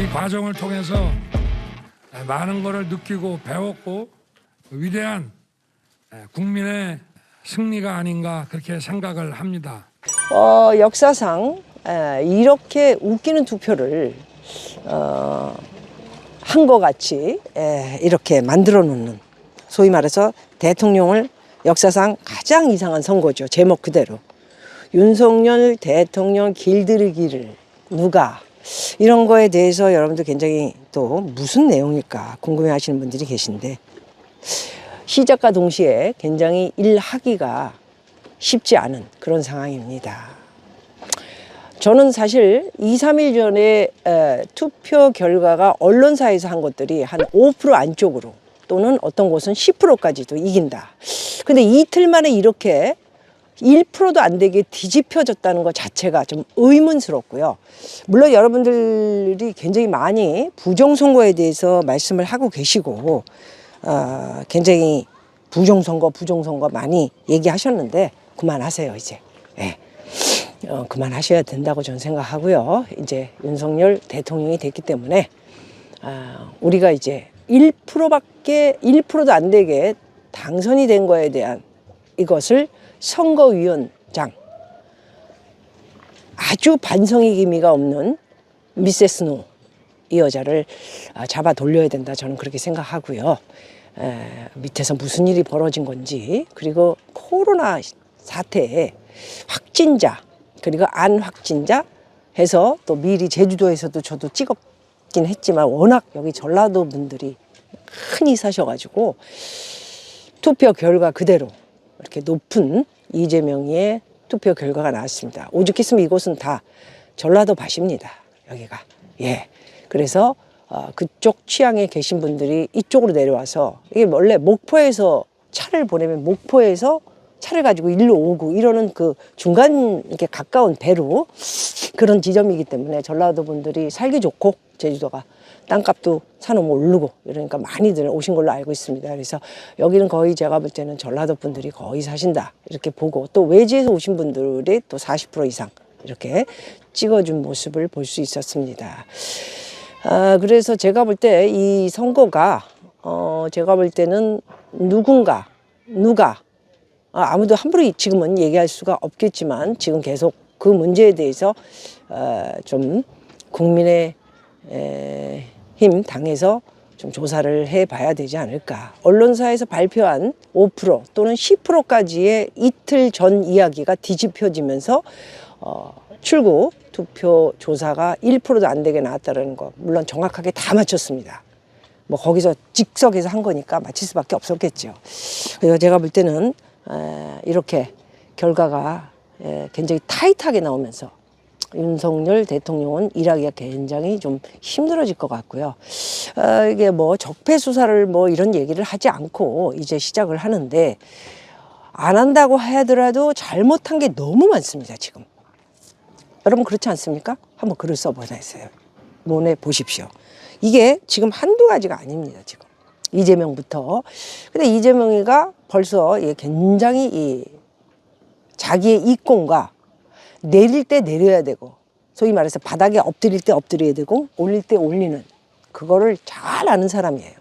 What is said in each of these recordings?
이 과정을 통해서 많은 것을 느끼고 배웠고 위대한 국민의 승리가 아닌가 그렇게 생각을 합니다. 역사상 이렇게 웃기는 투표를 한 것 같이 이렇게 만들어 놓는, 소위 말해서 대통령을 역사상 가장 이상한 선거죠. 제목 그대로. 윤석열 대통령 길들이기를 누가, 이런 거에 대해서 여러분들 굉장히 또 무슨 내용일까 궁금해 하시는 분들이 계신데, 시작과 동시에 굉장히 일하기가 쉽지 않은 그런 상황입니다. 저는 사실 2, 3일 전에 투표 결과가 언론사에서 한 것들이 한 5% 안쪽으로, 또는 어떤 곳은 10%까지도 이긴다. 근데 이틀 만에 이렇게 1%도 안 되게 뒤집혀졌다는 것 자체가 좀 의문스럽고요. 물론 여러분들이 굉장히 많이 부정선거에 대해서 말씀을 하고 계시고 굉장히 부정선거 많이 얘기하셨는데 그만하세요 이제. 그만하셔야 된다고 저는 생각하고요. 이제 윤석열 대통령이 됐기 때문에 우리가 이제 1%도 안 되게 당선이 된 거에 대한 이것을 선거위원장, 아주 반성의 기미가 없는 미세스 노, 이 여자를 잡아 돌려야 된다, 저는 그렇게 생각하고요. 밑에서 무슨 일이 벌어진 건지, 그리고 코로나 사태에 확진자 그리고 안 확진자 해서 또 미리 제주도에서도 저도 찍었긴 했지만 워낙 여기 전라도 분들이 흔히 사셔가지고 투표 결과 그대로 이렇게 높은 이재명의 투표 결과가 나왔습니다. 오죽했으면 이곳은 다 전라도 밭입니다. 여기가. 그래서 그쪽 취향에 계신 분들이 이쪽으로 내려와서, 이게 원래 목포에서 차를 보내면 목포에서 차를 가지고 일로 오고 이러는 그 중간 이렇게 가까운 배로 그런 지점이기 때문에 전라도 분들이 살기 좋고, 제주도가 땅값도 사놓으면 오르고 이러니까 많이들 오신 걸로 알고 있습니다. 그래서 여기는 거의 제가 볼 때는 전라도 분들이 거의 사신다 이렇게 보고, 또 외지에서 오신 분들이 또 40% 이상 이렇게 찍어준 모습을 볼 수 있었습니다. 그래서 제가 볼 때 이 선거가 제가 볼 때는 누가 아무도 함부로 지금은 얘기할 수가 없겠지만, 지금 계속 그 문제에 대해서 좀 국민의 힘 당에서 좀 조사를 해봐야 되지 않을까. 언론사에서 발표한 5% 또는 10%까지의 이틀 전 이야기가 뒤집혀지면서 출구 투표 조사가 1%도 안 되게 나왔다는 거, 물론 정확하게 다 맞췄습니다. 뭐 거기서 즉석에서 한 거니까 맞힐 수밖에 없었겠죠. 그래서 제가 볼 때는 이렇게 결과가 굉장히 타이트하게 나오면서 윤석열 대통령은 일하기가 굉장히 좀 힘들어질 것 같고요. 이게 뭐 적폐 수사를 뭐 이런 얘기를 하지 않고 이제 시작을 하는데, 안 한다고 하더라도 잘못한 게 너무 많습니다, 지금. 여러분 그렇지 않습니까? 한번 글을 써보세요. 논해 보십시오. 이게 지금 한두 가지가 아닙니다, 지금. 이재명부터. 근데 이재명이가 벌써 굉장히 자기의 이권과 내릴 때 내려야 되고, 소위 말해서 바닥에 엎드릴 때 엎드려야 되고 올릴 때 올리는, 그거를 잘 아는 사람이에요.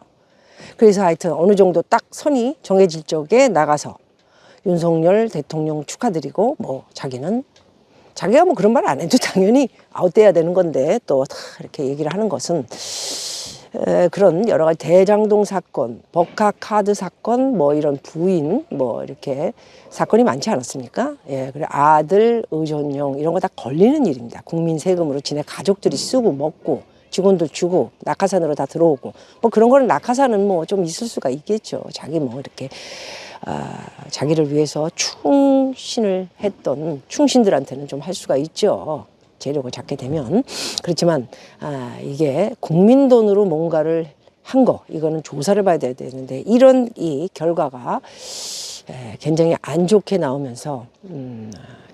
그래서 하여튼 어느 정도 딱 선이 정해질 적에 나가서 윤석열 대통령 축하드리고, 뭐 자기가 뭐 그런 말 안 해도 당연히 아웃돼야 되는 건데 또 이렇게 얘기를 하는 것은 그런 여러 가지 대장동 사건, 법카 카드 사건, 뭐 이런 부인, 뭐 이렇게 사건이 많지 않았습니까? 그래 아들 의존용 이런 거 다 걸리는 일입니다. 국민 세금으로 지네 가족들이 쓰고 먹고 직원들 주고 낙하산으로 다 들어오고, 뭐 그런 거는 낙하산은 뭐 좀 있을 수가 있겠죠. 자기 뭐 이렇게 자기를 위해서 충신을 했던 충신들한테는 좀 할 수가 있죠. 재력을 잡게 되면. 그렇지만 이게 국민 돈으로 뭔가를 한 거, 이거는 조사를 봐야 되는데, 이런 이 결과가 굉장히 안 좋게 나오면서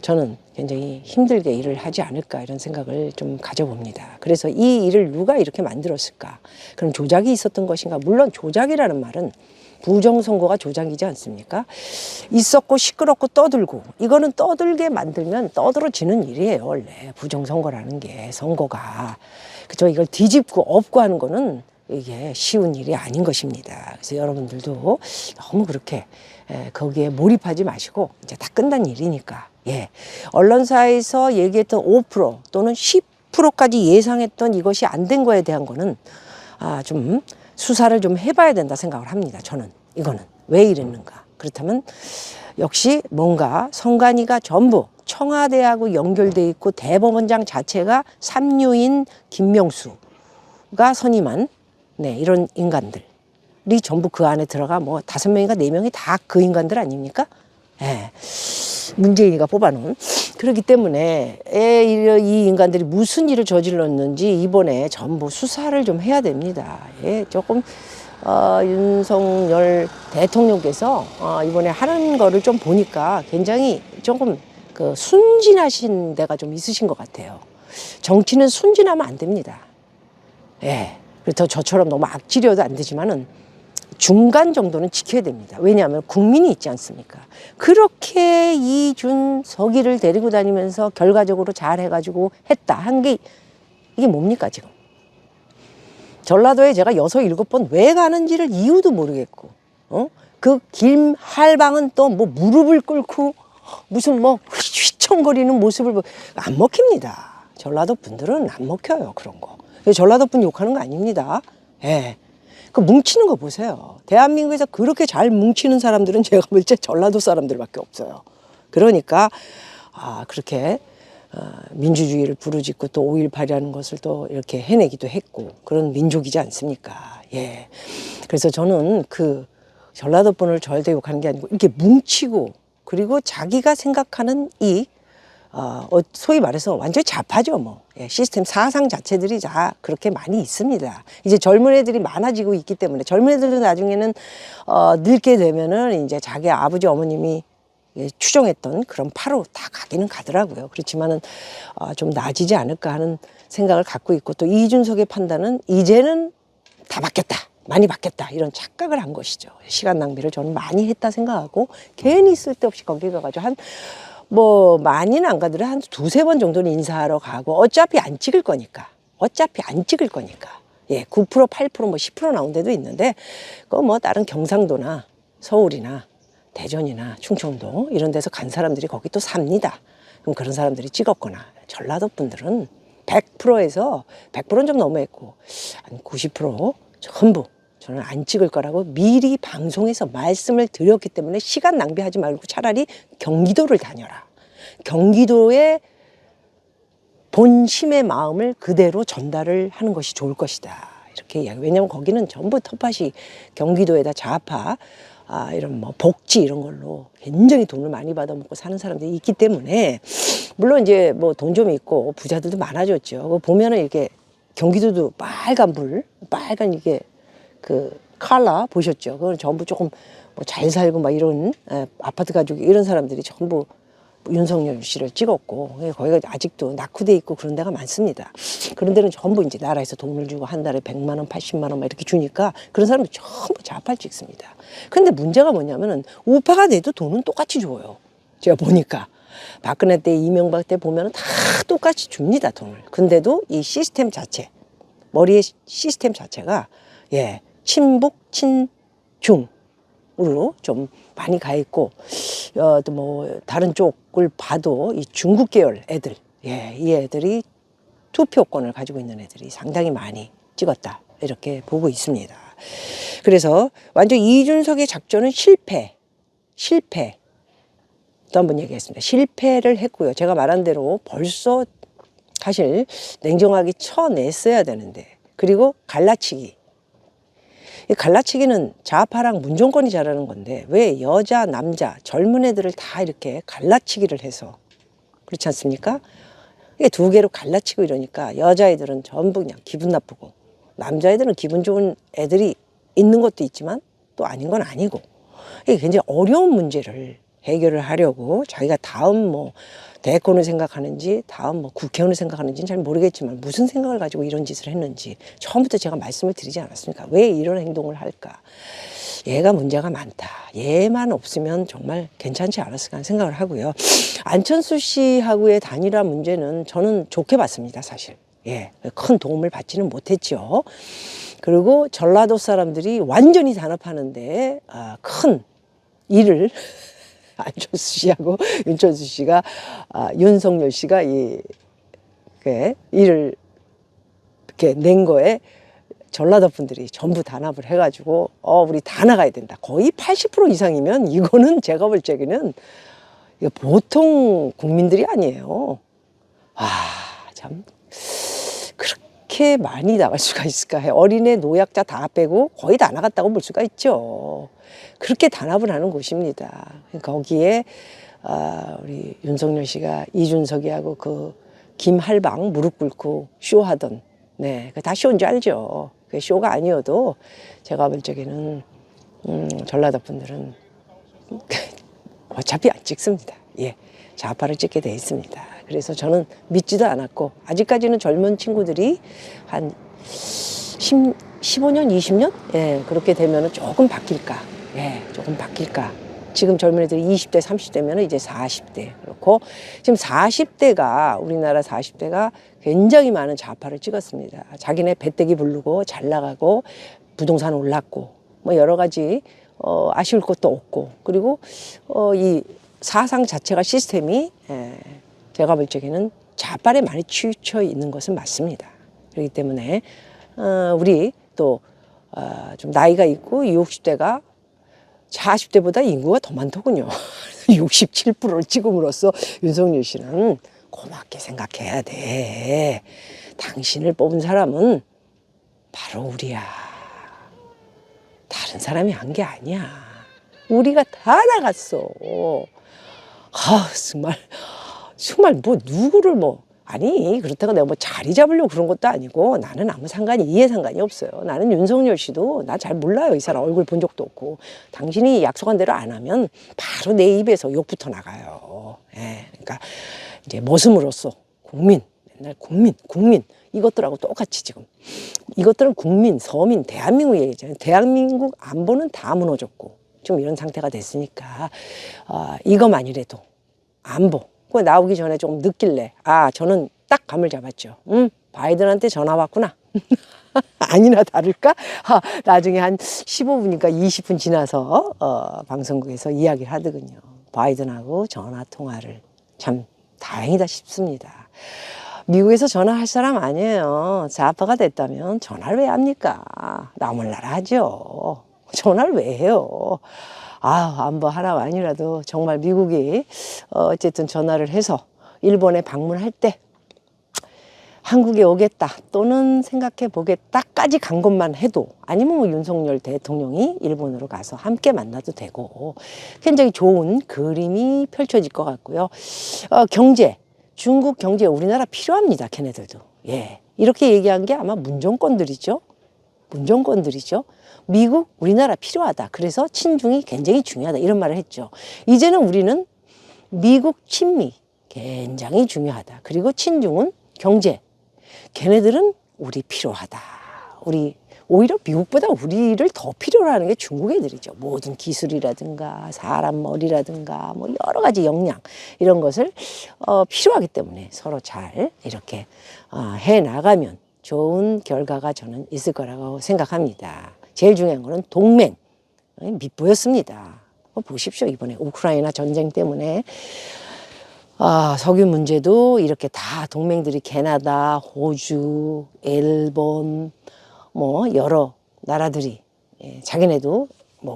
저는 굉장히 힘들게 일을 하지 않을까 이런 생각을 좀 가져봅니다. 그래서 이 일을 누가 이렇게 만들었을까? 그럼 조작이 있었던 것인가? 물론 조작이라는 말은 부정선거가 조작이지 않습니까? 있었고 시끄럽고 떠들고, 이거는 떠들게 만들면 떠들어지는 일이에요. 원래 부정선거라는 게, 선거가. 그죠? 이걸 뒤집고 엎고 하는 거는 이게 쉬운 일이 아닌 것입니다. 그래서 여러분들도 너무 그렇게 거기에 몰입하지 마시고 이제 다 끝난 일이니까. 예. 언론사에서 얘기했던 5% 또는 10%까지 예상했던 이것이 안 된 거에 대한 거는 좀 수사를 좀 해봐야 된다 생각을 합니다. 저는 이거는 왜 이랬는가. 그렇다면 역시 뭔가 선관위가 전부 청와대하고 연결돼 있고 대법원장 자체가 삼류인 김명수가 선임한 이런 인간들이 전부 그 안에 들어가 뭐 5명인가 4명이 다 그 인간들 아닙니까? 예. 문재인이가 뽑아놓은. 그렇기 때문에 이 인간들이 무슨 일을 저질렀는지 이번에 전부 수사를 좀 해야 됩니다. 예, 조금 윤석열 대통령께서 이번에 하는 거를 좀 보니까 굉장히 조금 그 순진하신 데가 좀 있으신 것 같아요. 정치는 순진하면 안 됩니다. 예. 그래서 저처럼 너무 악질이어도 안 되지만은 중간 정도는 지켜야 됩니다. 왜냐하면 국민이 있지 않습니까? 그렇게 이준석이를 데리고 다니면서 결과적으로 잘 해가지고 했다 한 게 이게 뭡니까 지금? 전라도에 제가 6, 7번 왜 가는지를 이유도 모르겠고, 그 김할방은 또 뭐 무릎을 꿇고 무슨 뭐 휘청거리는 모습을 안 먹힙니다. 전라도 분들은 안 먹혀요 그런 거. 전라도 분 욕하는 거 아닙니다. 예. 그 뭉치는 거 보세요. 대한민국에서 그렇게 잘 뭉치는 사람들은 제가 볼 때 전라도 사람들밖에 없어요. 그러니까 그렇게 민주주의를 부르짖고 또 5.18이라는 것을 또 이렇게 해내기도 했고 그런 민족이지 않습니까? 예. 그래서 저는 그 전라도 분을 절대 욕하는 게 아니고 이렇게 뭉치고 그리고 자기가 생각하는 소위 말해서 완전히 좌파죠, 뭐. 예, 시스템 사상 자체들이 다 그렇게 많이 있습니다. 이제 젊은 애들이 많아지고 있기 때문에 젊은 애들도 나중에는 늙게 되면은 이제 자기 아버지 어머님이 추종했던 그런 파로 다 가기는 가더라고요. 그렇지만은 좀 나아지지 않을까 하는 생각을 갖고 있고 또 이준석의 판단은 이제는 다 바뀌었다. 많이 바뀌었다. 이런 착각을 한 것이죠. 시간 낭비를 저는 많이 했다 생각하고 괜히 쓸데없이 거기 가가지고 뭐 많이는 안 가더라도 한 2, 3번 정도는 인사하러 가고 어차피 안 찍을 거니까. 예, 9%, 8%, 뭐 10% 나온 데도 있는데 그거 뭐 다른 경상도나 서울이나 대전이나 충청도 이런 데서 간 사람들이 거기 또 삽니다. 그럼 그런 사람들이 찍었거나 전라도 분들은 100%에서 100%는 좀 너무했고 한 90% 전부 저는 안 찍을 거라고 미리 방송에서 말씀을 드렸기 때문에 시간 낭비하지 말고 차라리 경기도를 다녀라. 경기도의 본심의 마음을 그대로 전달을 하는 것이 좋을 것이다. 이렇게 이야기. 왜냐하면 거기는 전부 텃밭이 경기도에다 좌파 이런 뭐 복지 이런 걸로 굉장히 돈을 많이 받아먹고 사는 사람들이 있기 때문에 물론 이제 뭐 돈 좀 있고 부자들도 많아졌죠. 그거 보면은 이렇게 경기도도 빨간 이게 그 컬러 보셨죠? 그건 전부 조금 뭐 잘 살고 막 이런 아파트 가지고 이런 사람들이 전부 윤석열 씨를 찍었고 거기가 아직도 낙후돼 있고 그런 데가 많습니다. 그런 데는 전부 이제 나라에서 돈을 주고 한 달에 100만 원, 80만 원 막 이렇게 주니까 그런 사람들 전부 좌파를 찍습니다. 근데 문제가 뭐냐면은 우파가 돼도 돈은 똑같이 줘요. 제가 보니까 박근혜 때 이명박 때 보면은 다 똑같이 줍니다 돈을. 근데도 이 시스템 자체 머리의 시스템 자체가 친북 친중으로 좀 많이 가 있고 또 뭐 다른 쪽을 봐도 이 중국 계열 애들 이 애들이 투표권을 가지고 있는 애들이 상당히 많이 찍었다 이렇게 보고 있습니다. 그래서 완전 이준석의 작전은 실패 또 한번 얘기했습니다. 실패를 했고요. 제가 말한 대로 벌써 사실 냉정하게 쳐냈어야 되는데 그리고 갈라치기. 이 갈라치기는 좌파랑 문정권이 잘하는 건데 왜 여자, 남자, 젊은 애들을 다 이렇게 갈라치기를 해서 그렇지 않습니까? 이게 2개로 갈라치고 이러니까 여자애들은 전부 그냥 기분 나쁘고 남자애들은 기분 좋은 애들이 있는 것도 있지만 또 아닌 건 아니고 이게 굉장히 어려운 문제를 해결을 하려고 자기가 다음 뭐 대권을 생각하는지 다음 뭐 국회의원을 생각하는지는 잘 모르겠지만 무슨 생각을 가지고 이런 짓을 했는지 처음부터 제가 말씀을 드리지 않았습니까? 왜 이런 행동을 할까? 얘가 문제가 많다. 얘만 없으면 정말 괜찮지 않았을까 하는 생각을 하고요. 안철수 씨하고의 단일화 문제는 저는 좋게 봤습니다. 사실. 예, 큰 도움을 받지는 못했죠. 그리고 전라도 사람들이 완전히 단합하는데 큰 일을 안철수 씨하고 윤철수 씨가 윤석열 씨가 일을 이렇게 낸 거에 전라도 분들이 전부 단합을 해가지고 우리 다 나가야 된다. 거의 80% 이상이면 이거는 제가 볼 적에는 이거 보통 국민들이 아니에요. 참 그렇게 많이 나갈 수가 있을까 해. 어린애 노약자 다 빼고 거의 다 나갔다고 볼 수가 있죠. 그렇게 단합을 하는 곳입니다. 거기에 우리 윤석열 씨가 이준석이하고 그 김할방 무릎 꿇고 쇼하던, 네, 그 다 쇼인 줄 알죠. 그 쇼가 아니어도 제가 볼 적에는 전라도 분들은 어차피 안 찍습니다. 예, 좌파를 찍게 돼 있습니다. 그래서 저는 믿지도 않았고, 아직까지는 젊은 친구들이 한 15년, 20년? 예, 그렇게 되면은 조금 바뀔까. 예, 조금 바뀔까. 지금 젊은 애들이 20대, 30대면 이제 40대. 그렇고, 지금 40대가, 우리나라 40대가 굉장히 많은 좌파를 찍었습니다. 자기네 배때기 부르고 잘 나가고 부동산 올랐고, 뭐 여러 가지, 아쉬울 것도 없고, 그리고, 이 사상 자체가 시스템이, 제가 볼 적에는 좌빨에 많이 치우쳐 있는 것은 맞습니다. 그렇기 때문에 우리 또 좀 나이가 있고 60, 60대가 40대보다 인구가 더 많더군요. 67%를 찍음으로써 윤석열 씨는 고맙게 생각해야 돼. 당신을 뽑은 사람은 바로 우리야. 다른 사람이 한 게 아니야. 우리가 다 나갔어. 정말 뭐 누구를 아니 그렇다고 내가 자리 잡으려고 그런 것도 아니고, 나는 아무 이해 상관이 없어요. 나는 윤석열 씨도 나 잘 몰라요. 이 사람 얼굴 본 적도 없고. 당신이 약속한 대로 안 하면 바로 내 입에서 욕부터 나가요. 예, 그러니까 이제 모습으로서 맨날 국민 이것들하고 똑같이 지금 이것들은 국민, 서민, 대한민국 얘기잖아요. 대한민국 안보는 다 무너졌고 좀 이런 상태가 됐으니까 이것만이라도 안보 나오기 전에 조금 늦길래 저는 딱 감을 잡았죠. 바이든한테 전화 왔구나. 아니나 다를까? 나중에 한 15분인가 20분 지나서 방송국에서 이야기를 하더군요. 바이든하고 전화 통화를. 참 다행이다 싶습니다. 미국에서 전화할 사람 아니에요. 좌파가 됐다면 전화를 왜 합니까? 남을 나라 하죠. 전화를 왜 해요? 안보 하나만이라도 정말 미국이 어쨌든 전화를 해서 일본에 방문할 때 한국에 오겠다 또는 생각해 보겠다까지 간 것만 해도, 아니면 윤석열 대통령이 일본으로 가서 함께 만나도 되고 굉장히 좋은 그림이 펼쳐질 것 같고요. 경제, 중국 경제 우리나라 필요합니다. 걔네들도. 예, 이렇게 얘기한 게 아마 문정권들이죠. 미국, 우리나라 필요하다. 그래서 친중이 굉장히 중요하다. 이런 말을 했죠. 이제는 우리는 미국 친미 굉장히 중요하다. 그리고 친중은 경제. 걔네들은 우리 필요하다. 오히려 미국보다 우리를 더 필요로 하는 게 중국 애들이죠. 모든 기술이라든가 사람 머리라든가 뭐 여러 가지 역량 이런 것을 필요하기 때문에 서로 잘 이렇게 해 나가면 좋은 결과가 저는 있을 거라고 생각합니다. 제일 중요한 거는 동맹, 밑보였습니다. 보십시오. 이번에 우크라이나 전쟁 때문에 석유 문제도 이렇게 다 동맹들이 캐나다, 호주, 일본 뭐 여러 나라들이 자기네도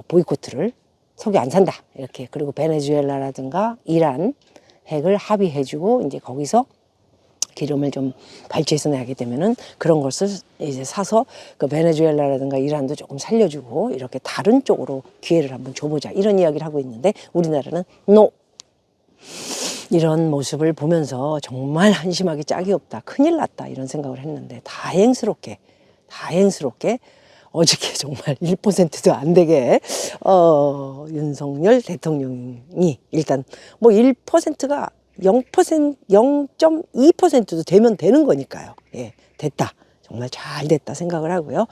보이콧을 석유 안 산다 이렇게, 그리고 베네수엘라라든가 이란 핵을 합의해주고 이제 거기서 기름을 좀 발주해서 내게 되면은 그런 것을 이제 사서 그 베네수엘라라든가 이란도 조금 살려주고 이렇게 다른 쪽으로 기회를 한번 줘보자 이런 이야기를 하고 있는데, 우리나라는 NO. 이런 모습을 보면서 정말 한심하기 짝이 없다. 큰일 났다. 이런 생각을 했는데 다행스럽게 어저께 정말 1%도 안 되게 윤석열 대통령이 일단 1%가 0.2%도 되면 되는 거니까요. 예, 됐다. 정말 잘 됐다 생각을 하고요.